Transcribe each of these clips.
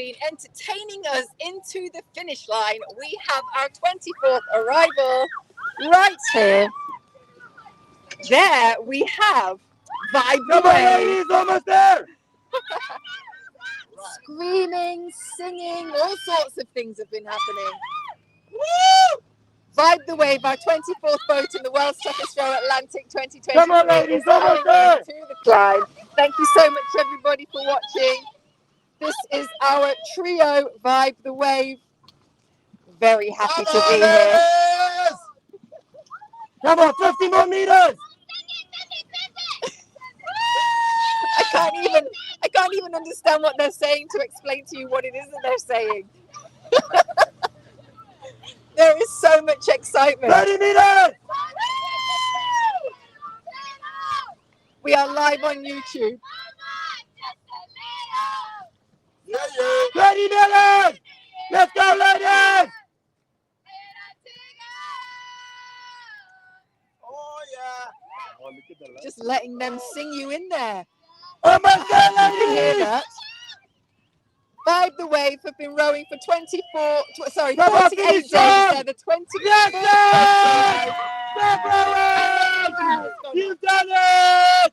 screen, entertaining us into the finish line. We have our 24th arrival right here. There we have Vibe the Wave. Almost there. Screaming, singing, all sorts of things have been happening. Woo! Vibe the Wave, our 24th boat in the World's Toughest Row Atlantic 2023. Come on, ladies, almost there. To the climb. Thank you so much, everybody, for watching. This is our trio, Vibe the Wave. Very happy to be here. Come on, 50 more meters. I can't even understand what they're saying to explain to you what it is that they're saying. There is so much excitement. 30 meters. We are live on YouTube. 30 meters. Let's go, ladies. Oh, yeah. Just letting them sing you in there. Almost there, You can hear ladies. that. Vibe the Wave have been rowing for 48 days. They're the 20th. Yes, sir. Stop rowing. You've done it.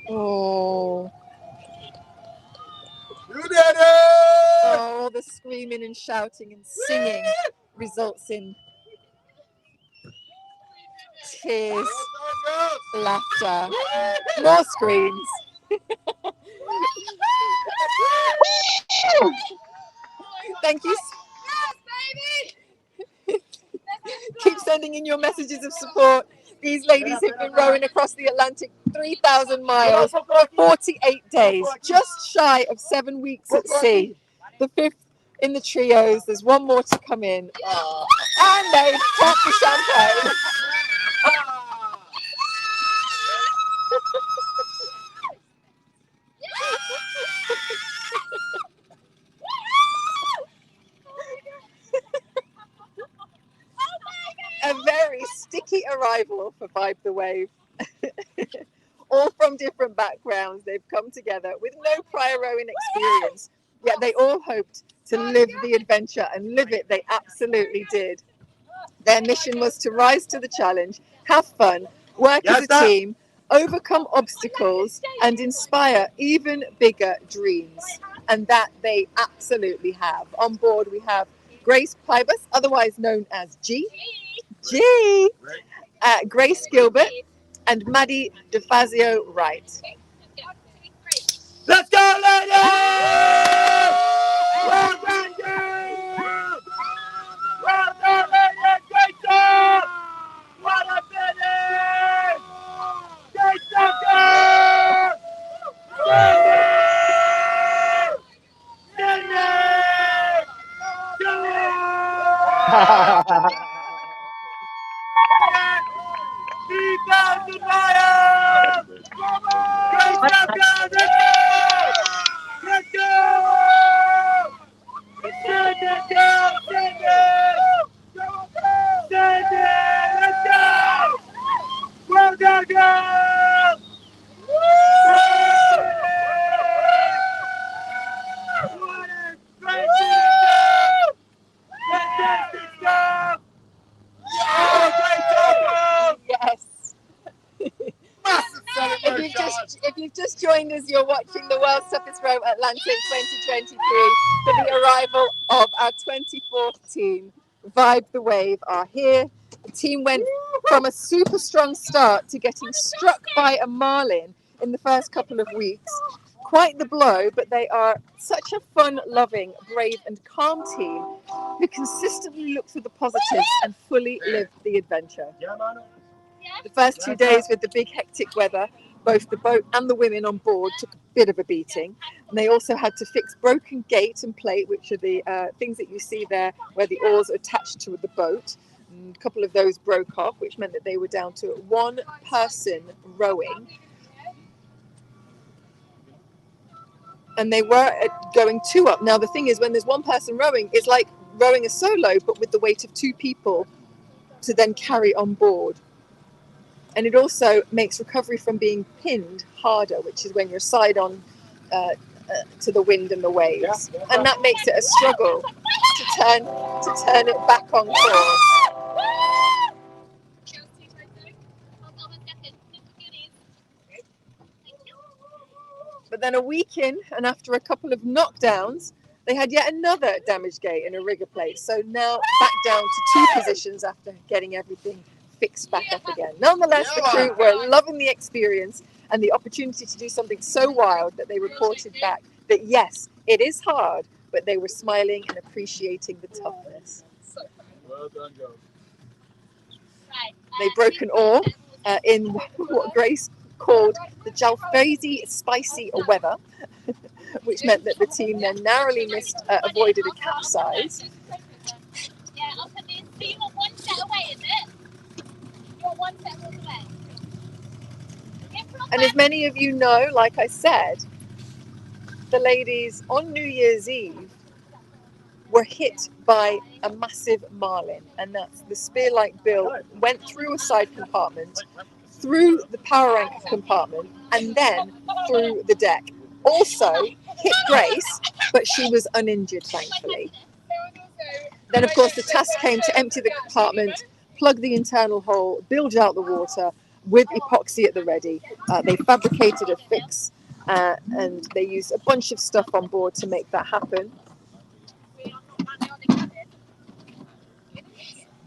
Oh. You did it. Oh, all the screaming and shouting and singing results in tears, laughter, more screams. Thank you. Keep sending in your messages of support. These ladies have been rowing across the Atlantic 3,000 miles, 48 days, just shy of 7 weeks at sea. The 5th in the trios. There's one more to come in. And they've popped the champagne. A very sticky arrival for Vibe the Wave. All from different backgrounds. They've come together with no prior rowing experience, yet they all hoped to live the adventure, and live it they absolutely did. Their mission was to rise to the challenge, have fun, work as a team, overcome obstacles, and inspire even bigger dreams. And that they absolutely have. On board we have Grace Pybus, otherwise known as G, Grace Gilbert, and Maddie DeFazio Wright. Let's go, ladies! Well done, girls! Well done, ladies! Great job! What a finish! Great job, girls! Cindy! Cindy! 3,000 miles! Great job, girls! Let's go! Send it down, send it! Send it! Let's go! Well done, girls! What a great job! Fantastic stuff! Oh, great job, girls! Yes. If you've just joined us, you're watching the World's Toughest Row Atlantic 2023 for the arrival of our 24th team. Vibe the Wave are here. The team went from a super strong start to getting struck by a Marlin in the first couple of weeks. Quite the blow, but they are such a fun-loving, brave and calm team who consistently look for the positives and fully live the adventure. The first 2 days with the big hectic weather, both the boat and the women on board took a bit of a beating. And they also had to fix broken gate and plate, which are the things that you see there where the oars are attached to the boat. And a couple of those broke off, which meant that they were down to one person rowing. And they were going 2 up. Now, the thing is, when there's one person rowing, it's like rowing a solo, but with the weight of 2 people to then carry on board. And it also makes recovery from being pinned harder, which is when you're side on to the wind and the waves, and that makes it a struggle to turn it back on course. But then a week in, and after a couple of knockdowns, they had yet another damaged gate in a rigger plate. So now back down to 2 positions after getting everything fixed back up again. Nonetheless, the crew were loving the experience and the opportunity to do something so wild that they reported back that yes, it is hard, but they were smiling and appreciating the toughness. Well done, girls. They broke an oar in what Grace called the Jalfrezi spicy weather, which meant that the team then narrowly avoided a capsize. Yeah, up at this. So you want 1 set away, is it? You want 1 set away? And as many of you know, like I said, the ladies on New Year's Eve were hit by a massive marlin, and that's the spear-like bill went through a side compartment, through the power anchor compartment, and then through the deck. Also hit Grace, but she was uninjured, thankfully. Then, of course, the task came to empty the compartment, plug the internal hole, bilge out the water with epoxy at the ready. They fabricated a fix and they used a bunch of stuff on board to make that happen.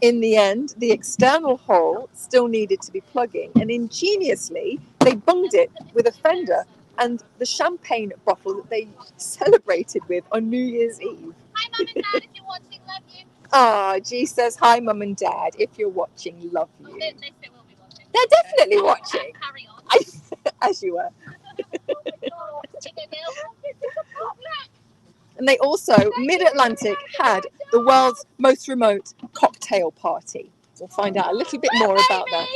In the end, the external hole still needed to be plugging, and ingeniously, they bunged it with a fender and the champagne bottle that they celebrated with on New Year's Eve. Hi, Mum and Dad, if you're watching, love you. Ah, G says, hi, Mum and Dad, if you're watching, love you. They still will be watching. They're definitely watching. Carry on. As you were. Chicken Bill. And they also, mid-Atlantic, had the world's most remote cocktail party. We'll find out a little bit more about that.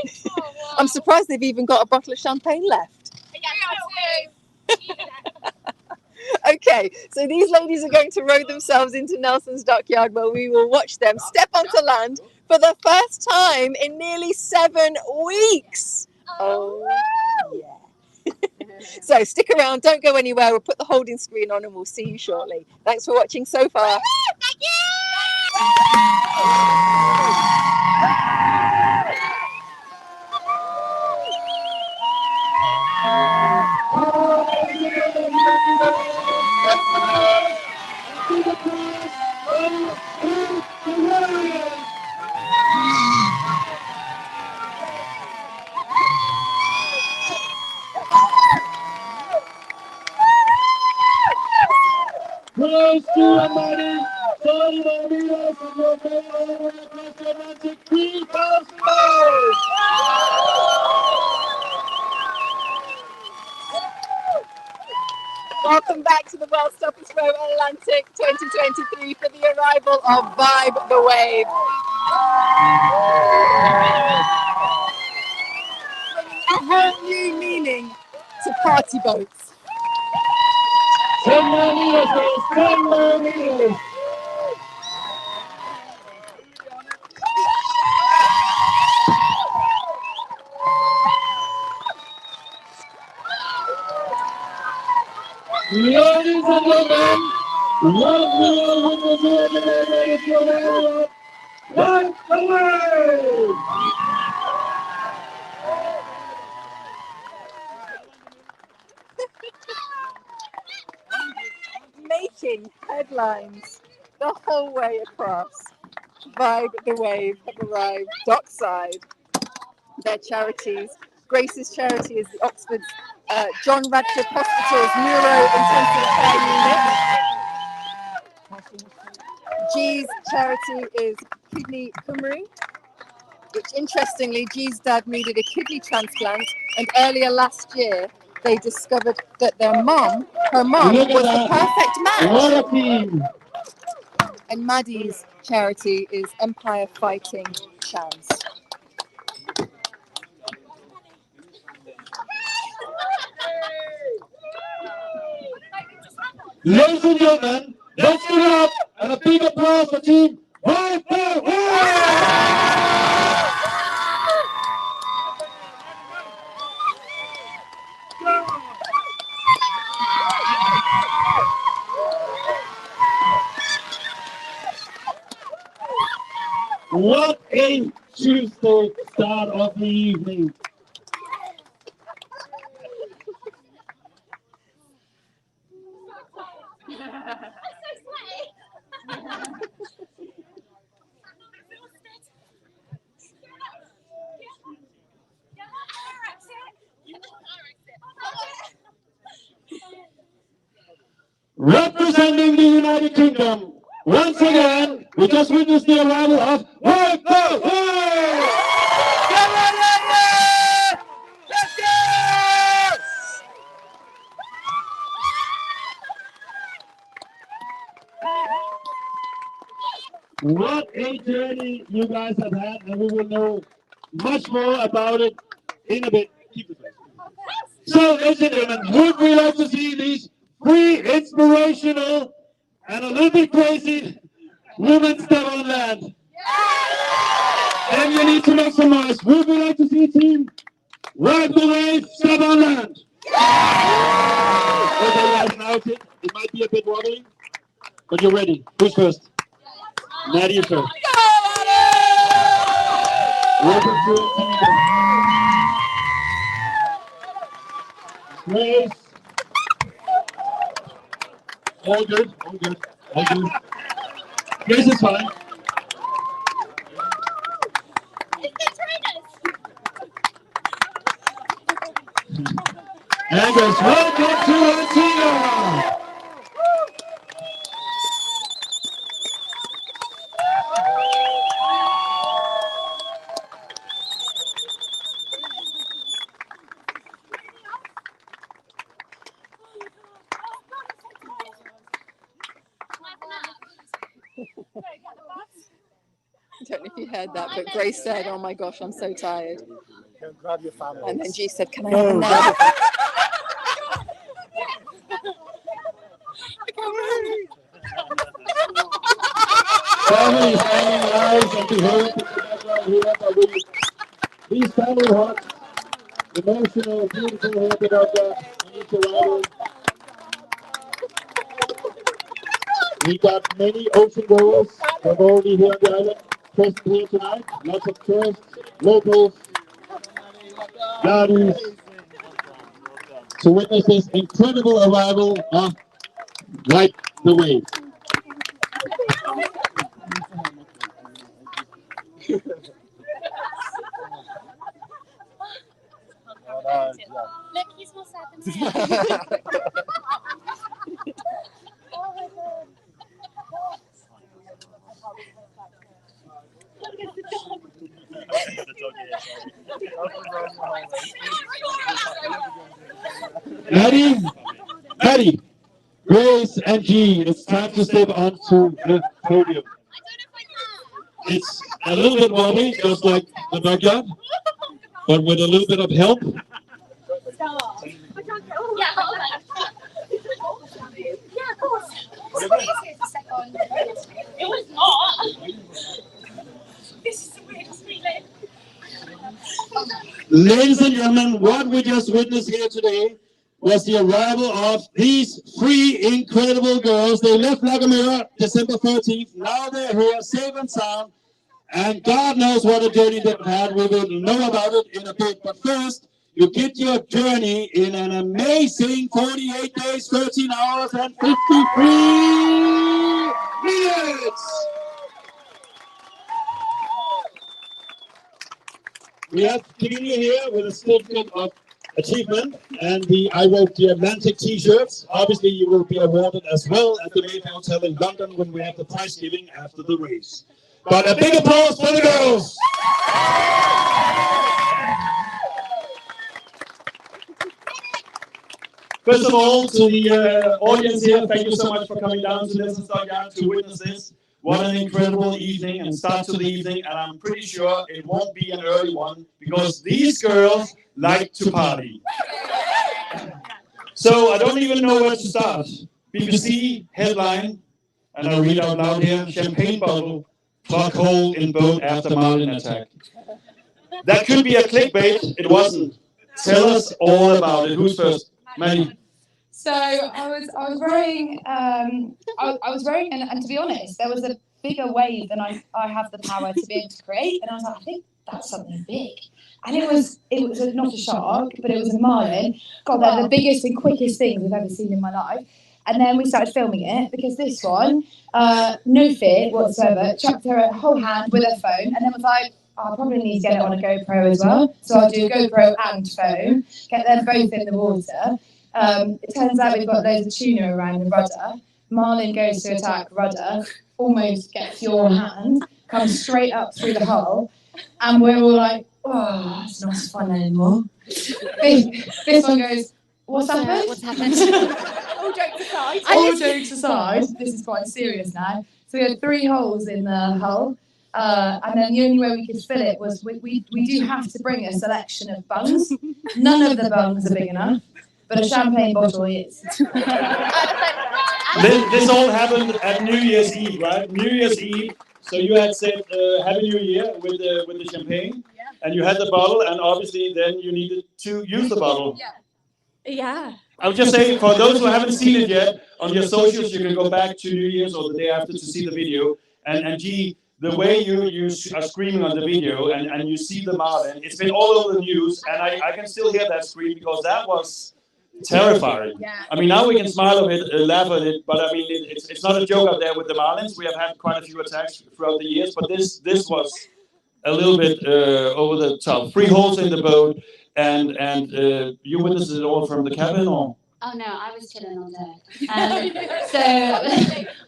I'm surprised they've even got a bottle of champagne left. Okay, so these ladies are going to row themselves into Nelson's dockyard where we will watch them step onto land for the first time in nearly 7 weeks. Oh, yeah. So stick around, don't go anywhere. We'll put the holding screen on and we'll see you shortly. Thanks for watching so far. Thank you. Close to a money, 31 meters from your main area across the Atlantic, 3,000 miles. Welcome back to the World's Toughest Row Atlantic 2023 for the arrival of Vibe the Wave. Bringing a whole new meaning to party boats. 10 more meters, girls, 10 more meters. Ladies and gentlemen, love you with the ladies and gentlemen, Vibe the Wave. Making headlines the whole way across. Vibe the Wave have arrived dockside. Their charities. Grace's charity is the Oxford John Radcliffe Hospital's Neuro Intensive Care Unit. G's charity is Kidney Cymru, which interestingly, G's dad needed a kidney transplant, and earlier last year they discovered that her mum was the perfect match. What a team. And Maddie's charity is Empire Fighting Chance. Ladies and gentlemen, let's give it up And a big applause for Team Vibe the Wave! What a Tuesday start of the evening. I'm so sweaty. Representing the United Kingdom, once again, we just witnessed the arrival of Vibe the Wave! Let's go! What a journey you guys have had, and we will know much more about it in a bit. Keep it. So, ladies and gentlemen, would we like to see these three inspirational and a little bit crazy women step on land? And you need to make some noise. Would we like to see Team Ride the Wave step on land? Okay, guys, now it might be a bit wobbly, but you're ready. Who's first? Nadia first. Welcome to the team. Grace. All good, all good, all good. Grace is fine. And Grace, welcome to Antigua. I don't know if you heard that, but Grace said, "Oh my gosh, I'm so tired." Go grab your family. And then G said, "Can I have a nap?" Family standing lives and to her in the background here, but these family hearts, emotional, beautiful here in the background, in each arrival. We got many ocean goers from already here on the island, present here tonight. Lots of tourists, locals, guardians, to witness this incredible arrival of Vibe the Wave. Look, he's more sad than I am. Oh my god. Maddie, Grace, and G, it's time to step onto the podium. It's a little bit wobbly, just like the backyard, but with a little bit of help. Yeah, hold on. Yeah, of course. It was not. This is the weirdest feeling. Ladies and gentlemen, what we just witnessed here today was the arrival of these three incredible girls. They left Lagamera December 13th. Now they're here safe and sound. And God knows what a journey they've had. We will know about it in a bit. But first, you get your journey in an amazing 48 days, 13 hours, and 53 minutes. We have Kivinia here with a certificate of achievement and the I Wrote the Atlantic t-shirts. Obviously, you will be awarded as well at the Mayfair Hotel in London when we have the prize giving after the race. But a big applause for the girls! First of all, to the audience here, thank you so much for coming down to this to witness this. What an incredible evening and start to the evening, and I'm pretty sure it won't be an early one because these girls like to party. So I don't even know where to start. BBC headline, and I'll read out loud here, champagne bottle, plug hole in boat after Marlin attack. That could be a clickbait, it wasn't. Tell us all about it. Who's first? Maddie. So I was rowing, I was rowing, and to be honest, there was a bigger wave than I have the power to be able to create, and I was like, I think that's something big. And it was not a shark, but it was a marlin. God, they're the biggest and quickest things I've ever seen in my life. And then we started filming it because this one, no fear whatsoever, chucked her whole hand with her phone, and then was like, I probably need to get it on a GoPro as well. So I'll do GoPro and phone, get them both in the water. It turns out we've got loads of tuna around the rudder. Marlin goes to attack rudder, almost gets your hand, comes straight up through the hull, and we're all like, oh, it's not fun anymore. This one goes, what's happened? What's happened? All jokes aside, this is quite serious now. So we had 3 holes in the hull, and then the only way we could fill it was we do have to bring a selection of bungs. None of the bungs are big enough, but a champagne bottle is. This all happened at New Year's Eve, right? New Year's Eve. So you had said Happy New Year with the champagne, and you had the bottle, and obviously then you needed to use the bottle. Yeah. I would just say, for those who haven't seen it yet, on your socials, you can go back to New Year's or the day after to see the video. And G, the way you are screaming on the video and you see the Marlin, it's been all over the news, and I can still hear that scream because that was terrifying. I mean, now we can smile of it, laugh at it, but I mean, it's not a joke out there with the Marlins. We have had quite a few attacks throughout the years, but this was a little bit over the top. 3 holes in the boat, and you witnessed it all from the cabin, or? Oh no, I was chilling all day. So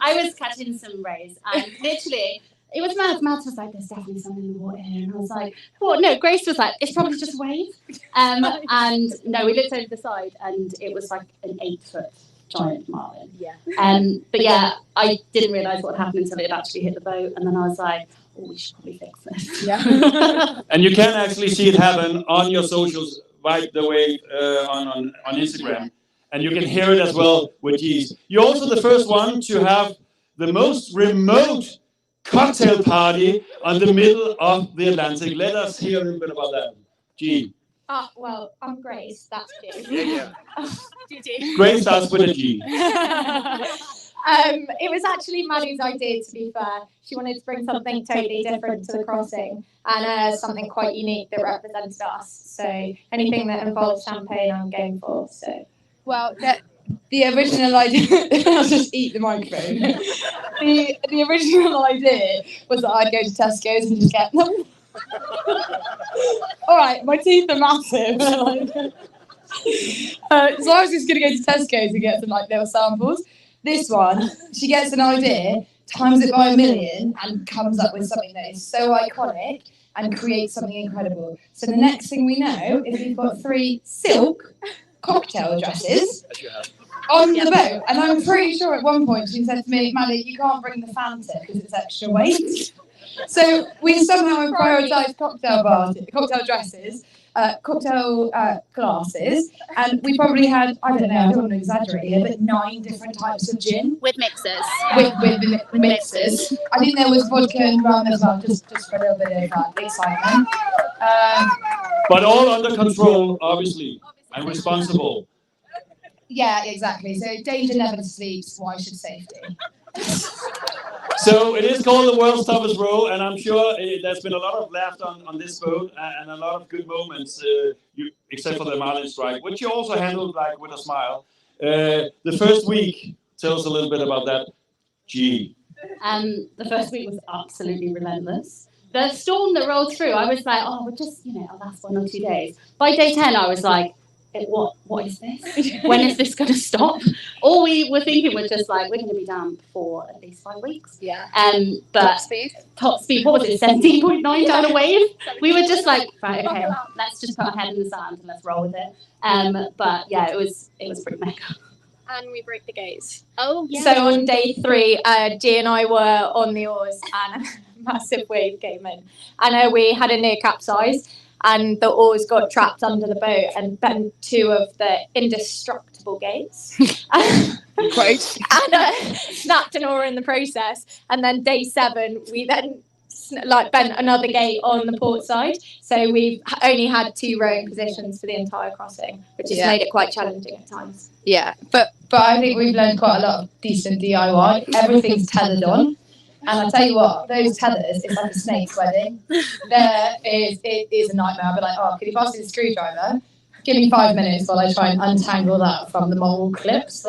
I was catching some rays, and literally, it was Matt. Matt was like, "There's definitely something in the water here," and I was like, "What?" No, Grace was like, "It's probably just a wave." And no, we looked over the side, and it was like an 8-foot giant marlin. Yeah. But yeah, I didn't realise what happened until it had actually hit the boat, and then I was like, "Oh, we should probably fix this." Yeah. And you can actually see it happen on your socials, right the way on Instagram. And you can hear it as well with G's. You're also the first one to have the most remote cocktail party on the middle of the Atlantic. Let us hear a little bit about that. G. Well, I'm Grace, that's G. Grace starts with a G. It was actually Maddie's idea, to be fair. She wanted to bring something totally different to the crossing and something quite unique that represented us. So anything that involves champagne, I'm game for. So. Well, the original idea, I'll just eat the microphone. The original idea was that I'd go to Tesco's and just get them. All right, my teeth are massive. So I was just going to go to Tesco's and get some like little samples. This one, she gets an idea, times it by 1,000,000, and comes up with something that is so iconic and creates something incredible. So the next thing we know is we've got 3 silk cocktail dresses on the boat, and I'm pretty sure at one point she said to me, "Maddie, you can't bring the Fanta because it's extra weight." So we somehow have prioritised cocktail dresses, cocktail glasses, and we probably had, I don't know, I don't want to exaggerate here, but 9 different types of gin With mixers. with mixers. I think there was vodka and rum as well, just for a little bit of excitement. But all under control, obviously, and responsible. Yeah, exactly. So danger never sleeps. Why should safety? So it is called the world's toughest row, and I'm sure there's been a lot of laughter on this boat and a lot of good moments, except for the Marlin strike, which you also handled like with a smile. The first week, tell us a little bit about that. G. The first week was absolutely relentless. The storm that rolled through, I was like, oh, we're just, I'll last 1 or 2 days. By day 10, I was like, what is this? When is this going to stop? All we were thinking was just like, we're going to be down for at least 5 weeks. Yeah. But top speed, what was it, 17.9 down a wave? We were just like, right, okay, let's just put our head in the sand and let's roll with it. But yeah, it was pretty mega. And we broke the gates. Oh, yeah. So on day 3, G and I were on the oars and a massive wave came in. And we had a near capsize and the oars got trapped under the boat and bent 2 of the indestructible gates. quote, and snapped an oar in the process. And then day 7, we then bent another gate on the port side. So we've only had 2 rowing positions for the entire crossing, which has made it quite challenging at times. Yeah, but I think we've learned quite a lot of decent DIY. Everything's tethered on. And I tell you what, those tethers, it's like a snake's wedding. It is a nightmare. I'll be like, oh, can you pass me the screwdriver? Give me 5 minutes while I try and untangle that from the mole clips.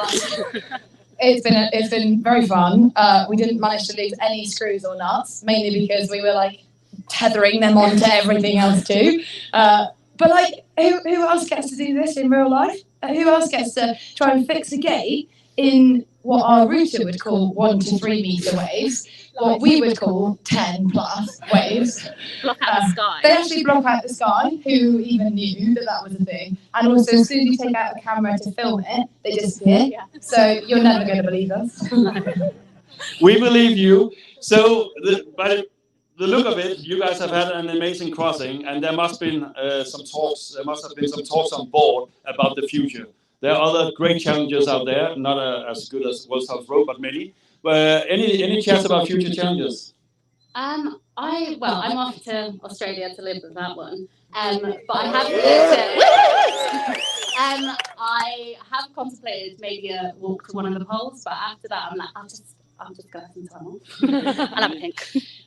It's been very fun. We didn't manage to lose any screws or nuts, mainly because we were like tethering them onto everything else too. But like, who else gets to do this in real life? Who else gets to try and fix a gate in what our router would call 1 to 3 meter waves, what we would call 10 plus waves? Block out the sky. They actually block out the sky. Who even knew that was a thing? And also, as soon as you take out a camera to film it, they disappear. Yeah. So you're never going to believe us. We believe you. So, by the look of it, you guys have had an amazing crossing, and there must have been some talks. There must have been some talks on board about the future. There are other great challenges out there, not as good as World South Road, but many. Any chats about future challenges? I'm off to Australia to live with that one. But I have looked at, I have contemplated maybe a walk to one of the poles, but after that, I'm like, I'm just going to have some time off. I'll have a think.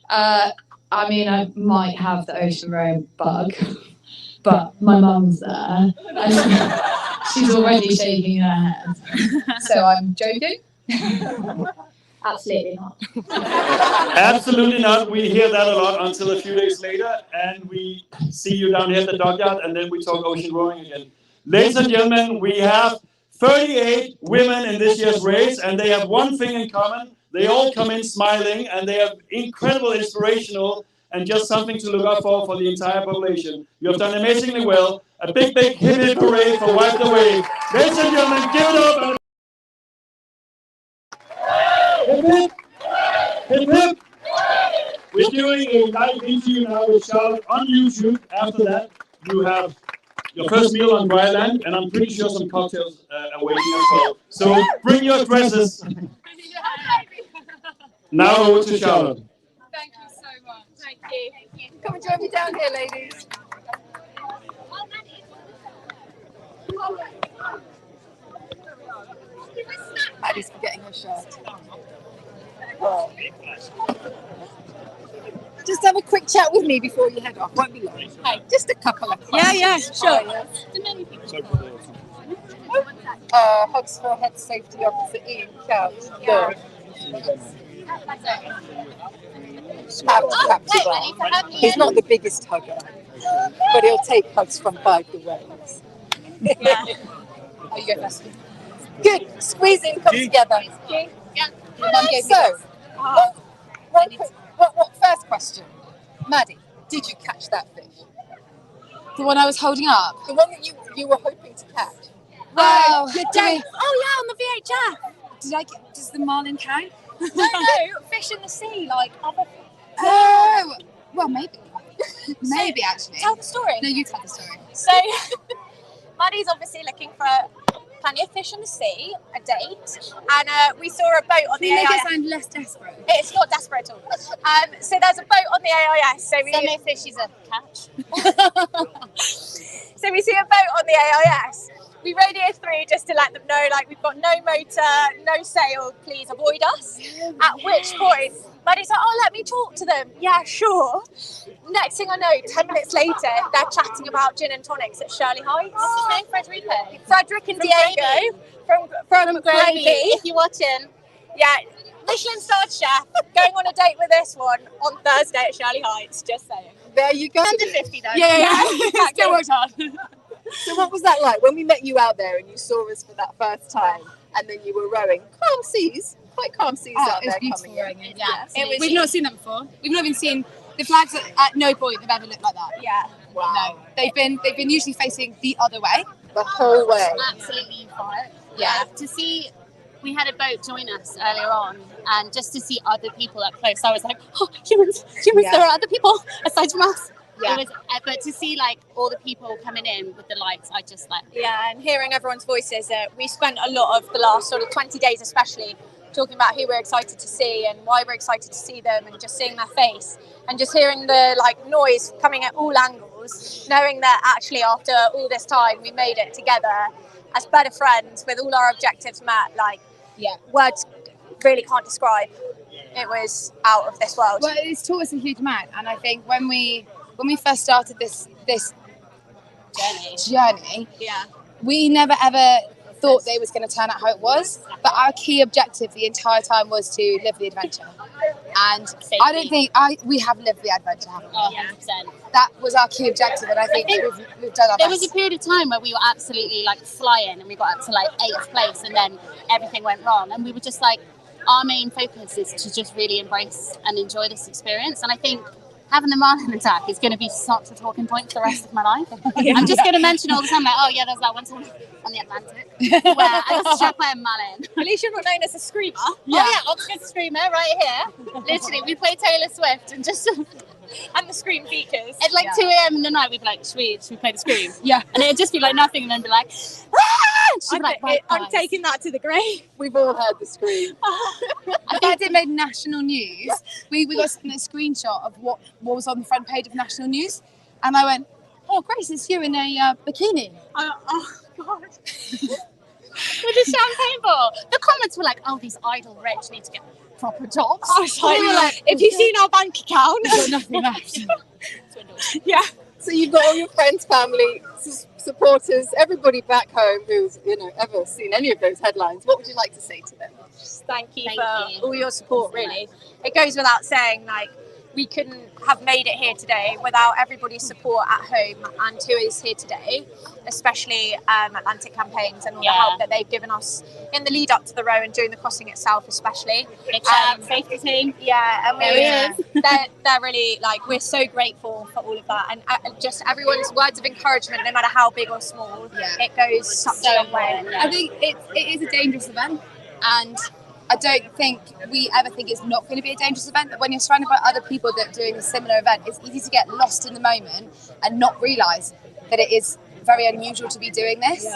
I mean, I might have the ocean roam bug, but my mum's there. And she's already shaking her head. So I'm joking. Absolutely not. Absolutely not. We hear that a lot until a few days later, and we see you down here at the dockyard, and then we talk ocean rowing again. Ladies and gentlemen, we have 38 women in this year's race, and they have one thing in common. They all come in smiling, and they are incredible, inspirational, and just something to look out for the entire population. You have done amazingly well. A big hip hip hooray for Wipe the Wave. Ladies and gentlemen, give it up. Hip hip. Hip hip. We're doing a live interview now with Charlotte on YouTube. After that, you have your first meal on dry land, and I'm pretty sure some cocktails are waiting as well. So bring your dresses. Now over to Charlotte. Thank you so much. Thank you. Come and join me down here, ladies. Maddie's forgetting her shirt. Oh. Just have a quick chat with me before you head off. Won't be long. Hey, just a couple of questions. Yeah, sure. Hugs for Head Safety Officer Ian Couch. Good. He's not the biggest hugger, but he'll take hugs from Vibe the Waves. Yeah. Oh, you go first. Good. Squeeze in, come together. Yeah. So, first question. Maddie, did you catch that fish? The one I was holding up? The one that you were hoping to catch? Wow. Oh yeah, on the VHF. Does the Marlin count? No, fish in the sea, like other. Oh, well, maybe. Maybe, actually. Tell the story. No, you tell the story. So, Maddie's obviously looking for plenty of fish in the sea, a date, and we saw a boat on the Make AIS. it sound less desperate. It's not desperate at all. So there's a boat on the AIS. So no fish is a catch. So we see a boat on the AIS. We radio through just to let them know, like, we've got no motor, no sail, please avoid us. At which point, Maddie's like, oh, let me talk to them. Yeah, sure. Next thing I know, 10 minutes later, they're chatting about gin and tonics at Shirley Heights. What's his name? Frederick and Diego from Gravy. If you're watching. Yeah, Michelin starred chef, going on a date with this one on Thursday at Shirley Heights, just saying. There you go. Under 50 though. Yeah. Still works hard. So what was that like when we met you out there and you saw us for that first time and then you were rowing? Calm seas, quite calm seas out It was there beautiful coming in. rowing it. It was- We've not seen that before. We've not even seen the flags at no point have ever looked like that. Yeah. Wow. No, they've been usually facing the other way. The whole way. Absolutely euphoric. Yeah. To see, we had a boat join us earlier on, and just to see other people up close, I was like, oh, humans, Yeah. there are other people aside from us. Yeah. It was, but to see like all the people coming in with the lights, I just like. Yeah, and hearing everyone's voices. We spent a lot of the last sort of 20 days, especially, talking about who we're excited to see and why we're excited to see them, and just seeing their face and just hearing the like noise coming at all angles, knowing that actually after all this time we made it together as better friends with all our objectives met. Like, words really can't describe. It was out of this world. Well, it's taught us a huge amount, and I think when we first started this journey, we never ever thought that it was going to turn out how it was. But our key objective the entire time was to live the adventure, and Safety. I don't think we have lived the adventure, haven't we? 100%. That was our key objective, and I think we've done our There best. was a period of time where we were absolutely like flying, and we got up to like 8th place, and then everything went wrong, and we were just like, our main focus is to just really embrace and enjoy this experience. And I think having the Marlin attack is going to be such a talking point for the rest of my life. I'm just going to mention all the time, like, oh yeah, there's that one time on the Atlantic where I got struck by a Marlin. At least you're not known as a screamer. Oh yeah, Oxford Screamer right here. Literally, we play Taylor Swift and just And the Scream features. at like 2 a.m. in the night, we'd be like, should we play the Scream? Yeah. And it'd just be like nothing, and then be like, ah! She'd be like, right, I'm guys. taking that to the grave. We've all heard the scream. I think it made national news. We got sent a screenshot of what was on the front page of national news, and I went, "Oh, Grace, it's you in a bikini." Oh God. with the champagne bottle. The comments were like, oh, these idle rich need to get proper jobs. I was like, if you've seen our bank account, We've got nothing left. yeah. So you've got all your friends, family, supporters, everybody back home who's ever seen any of those headlines. What would you like to say to them? Just thank you Thank for you. all your support, really. It goes without saying, like, we couldn't have made it here today without everybody's support at home and who is here today, especially Atlantic Campaigns and all the help that they've given us in the lead up to the row and during the crossing itself, especially. Big shout out, safety team. Yeah, and There he they're really, like, we're so grateful for all of that, and just everyone's words of encouragement, no matter how big or small, it goes such a long way. I think it is a dangerous event, and I don't think we ever think it's not going to be a dangerous event. But when you're surrounded by other people that are doing a similar event, it's easy to get lost in the moment and not realise that it is very unusual to be doing this.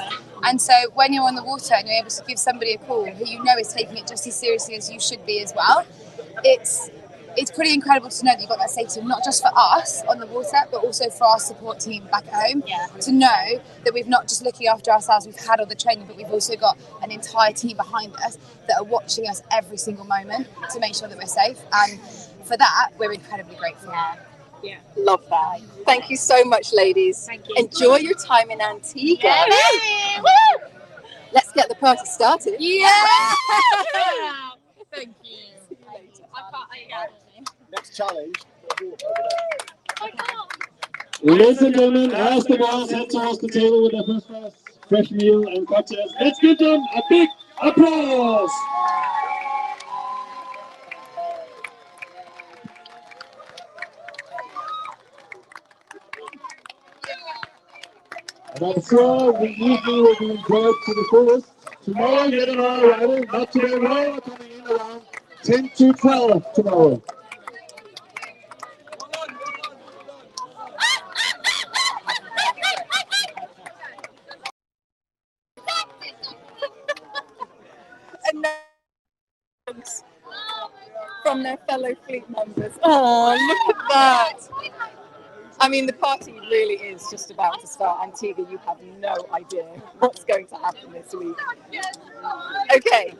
And so when you're on the water and you're able to give somebody a call who you know is taking it just as seriously as you should be as well, it's pretty incredible to know that you've got that safety, not just for us on the water, but also for our support team back at home. To know that we've not just looking after ourselves, we've had all the training, but we've also got an entire team behind us that are watching us every single moment to make sure that we're safe. And for that, we're incredibly grateful. Yeah. Love that. Thank you so much, ladies. Thank you. Enjoy your time in Antigua. Yeah, woo! Let's get the party started. Yeah! Thank you. Next challenge. I can't. Ladies and gentlemen, as the boys head towards the table with their first class fresh meal and cocktails, let's give them a big applause. And I'm sure the evening will be enjoyed to the fullest. Tomorrow, get on our arrival, not today, we're coming in around 10 to 12 tomorrow. From their fellow fleet members. Oh, look at that. I mean, the party really is just about to start. Antigua, you have no idea what's going to happen this week. Okay,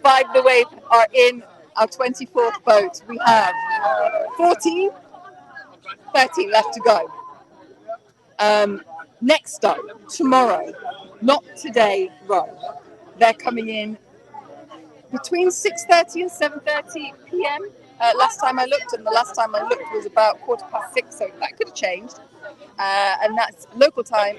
Vibe the Wave are in our 24th boat. We have 13 left to go. Next up, tomorrow, not today, row. They're coming in between 6:30 and 7:30 p.m. Last time I looked, and the last time I looked was about 6:15, so that could have changed. And that's local time,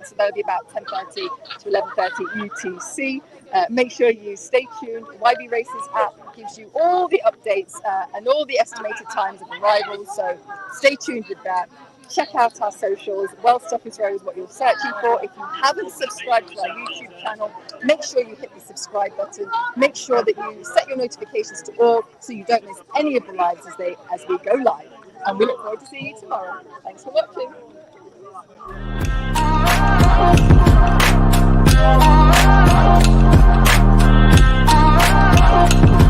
so that'll be about 10:30 to 11:30 UTC. Make sure you stay tuned. YB Races app gives you all the updates and all the estimated times of arrival, so stay tuned with that. Check out our socials. Well Stuff is Row is what you're searching for. If you haven't subscribed to our YouTube channel, make sure you hit the subscribe button. Make sure that you set your notifications to all so you don't miss any of the lives as we go live. And we look forward to seeing you tomorrow. Thanks for watching.